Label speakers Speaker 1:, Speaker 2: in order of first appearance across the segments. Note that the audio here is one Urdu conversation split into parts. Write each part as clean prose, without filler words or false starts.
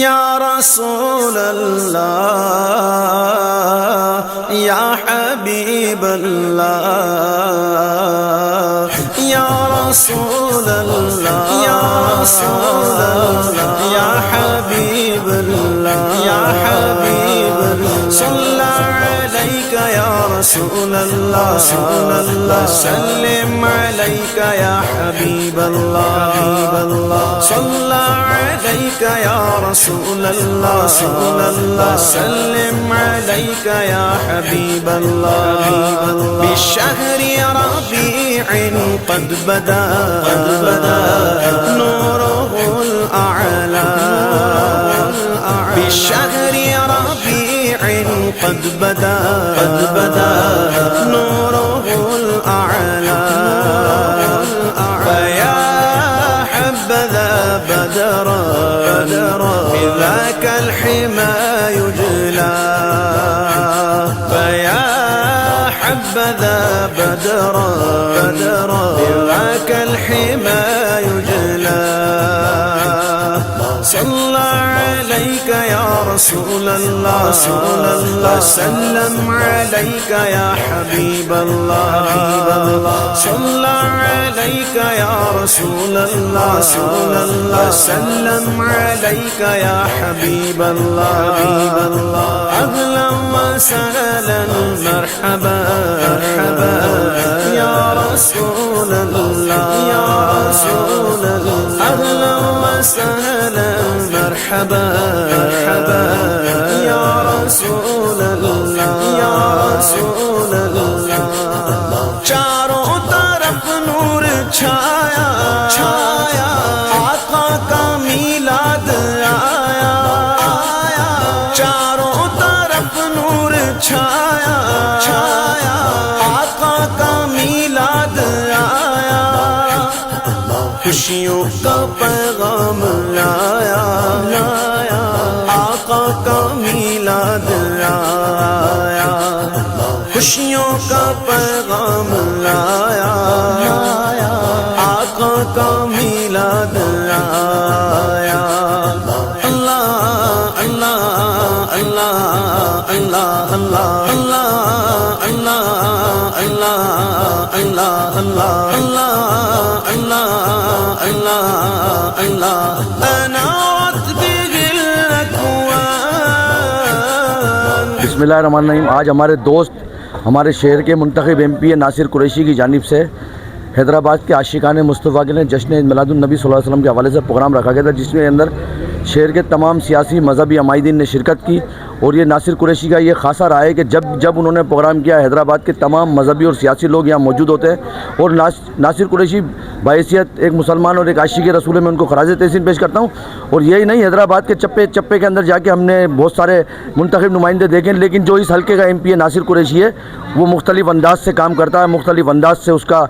Speaker 1: یا رسول اللہ یا حبیب اللہ یا رسول اللہ یا رسول اللہ یا حبیب اللہ یا حبیب اللہ صلی علیک یا رسول اللہ سلم علیک یا حبیب اللہ صلی علیک یا رسول اللہ سلم علیک یا حبیب اللہ بشہر ربیع قد بدا نورہ الاعلی بشہر ربیع قد بدا نورہ الاعلی فیا حبذا بدرا بذاك الحمى يجلى فيا حبذا بدرا بذاك الحمى يجلى صلى عليك يا رسول الله سلم عليك يا حبيب الله صلى عليك يا رسول الله سلم عليك يا حبيب الله أهلا وسهلا مرحبا يا رسول الله أهلا وسهلا مرحبا يا رسول الله چاروں طرف نور چھایا آقا کا میلاد آیا چاروں طرف نور چھایا آقا کا میلاد آیا خوشیوں کا پیغام لایا آقا کا میلاد آیا خوشیوں کا پیغام لایا آقا کا میلاد آیا اللہ اللہ اللہ اللہ اللہ اللہ اللہ اللہ اللہ اللہ اللہ اللہ انعت به الاكوان.
Speaker 2: بسم اللہ الرحمن الرحیم. آج ہمارے دوست ہمارے شہر کے منتخب ایم پی ناصر قریشی کی جانب سے حیدرآباد کے عاشقان مصطفیٰ کے لیے جشن میلاد النبی صلی اللہ علیہ وسلم کے حوالے سے پروگرام رکھا گیا تھا، جس میں اندر شہر کے تمام سیاسی مذہبی عمائدین نے شرکت کی. اور یہ ناصر قریشی کا یہ خاصا رہا ہے کہ جب انہوں نے پروگرام کیا حیدرآباد کے تمام مذہبی اور سیاسی لوگ یہاں موجود ہوتے ہیں. اور ناصر قریشی بحیثیت ایک مسلمان اور ایک عاشق رسول میں ان کو خراج تحسین پیش کرتا ہوں. اور یہی نہیں، حیدرآباد کے چپے کے اندر جا کے ہم نے بہت سارے منتخب نمائندے دیکھیں، لیکن جو اس حلقے کا ایم پی ناصر قریشی ہے وہ مختلف انداز سے کام کرتا ہے، مختلف انداز سے اس کا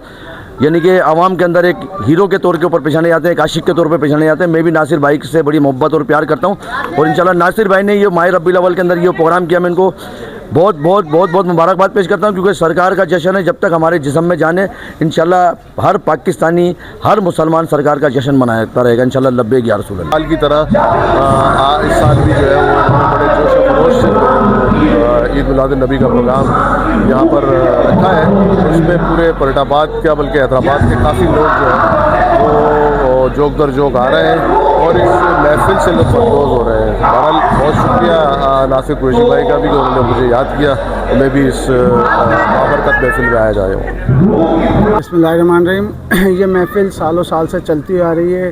Speaker 2: یعنی کہ عوام کے اندر ایک ہیرو کے طور کے اوپر پیش آنے جاتے ہیں، ایک عاشق کے طور پہ پیش آنے جاتے ہیں. میں بھی ناصر بھائی سے بڑی محبت اور پیار کرتا ہوں، اور انشاءاللہ ناصر بھائی نے یہ ماہ ربیع الاول کے اندر یہ پروگرام کیا، میں ان کو بہت مبارکباد پیش کرتا ہوں، کیونکہ سرکار کا جشن ہے. جب تک ہمارے جسم میں جانے انشاءاللہ ہر پاکستانی ہر مسلمان سرکار کا جشن مناتا رہے گا انشاءاللہ. لبیک یا رسول اللہ.
Speaker 3: سال کی طرح اس سال بھی جو ہے وہ بڑے جوش و خروش سے عید میلاد النبی کا پروگرام یہاں پر رکھا ہے. اس میں پورے پریٹ آباد کا بلکہ حیدرآباد کے کافی لوگ جو ہیں وہ جوک در جوک آ رہے ہیں اور اس محفل سے لطف اندوز ہو رہے ہیں. بہرحال بہت شکریہ ناصر قریشی بھائی کا بھی کہ انہوں نے مجھے یاد کیا، میں بھی اس بابرکت محفل میں آیا جایا ہوں.
Speaker 4: بسم اللہ الرحمن الرحیم. یہ محفل سالوں سال سے چلتی آ رہی ہے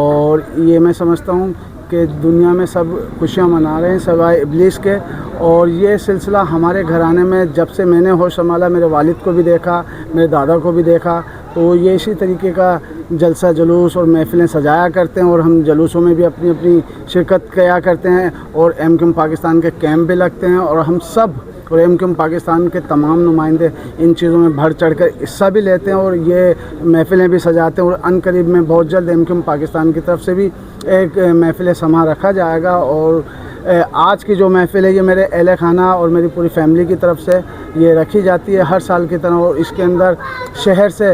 Speaker 4: اور یہ میں سمجھتا ہوں کہ دنیا میں سب خوشیاں منا رہے ہیں سوائے ابلیس کے. اور یہ سلسلہ ہمارے گھرانے میں جب سے میں نے ہوش سنبھالا میرے والد کو بھی دیکھا، میرے دادا کو بھی دیکھا، تو یہ اسی طریقے کا جلسہ جلوس اور محفلیں سجایا کرتے ہیں اور ہم جلوسوں میں بھی اپنی اپنی شرکت کیا کرتے ہیں اور ایم کیو ایم پاکستان کے کیمپ بھی لگتے ہیں اور ہم سب اور ایم کیو ایم پاکستان کے تمام نمائندے ان چیزوں میں بڑھ چڑھ کر حصہ بھی لیتے ہیں اور یہ محفلیں بھی سجاتے ہیں. اور ان قریب میں بہت جلد ایم کیو ایم پاکستان کی طرف سے بھی ایک محفل سماع رکھا جائے گا. اور آج کی جو محفل ہے یہ میرے اہل خانہ اور میری پوری فیملی کی طرف سے یہ رکھی جاتی ہے ہر سال کی طرح. اور اس کے اندر شہر سے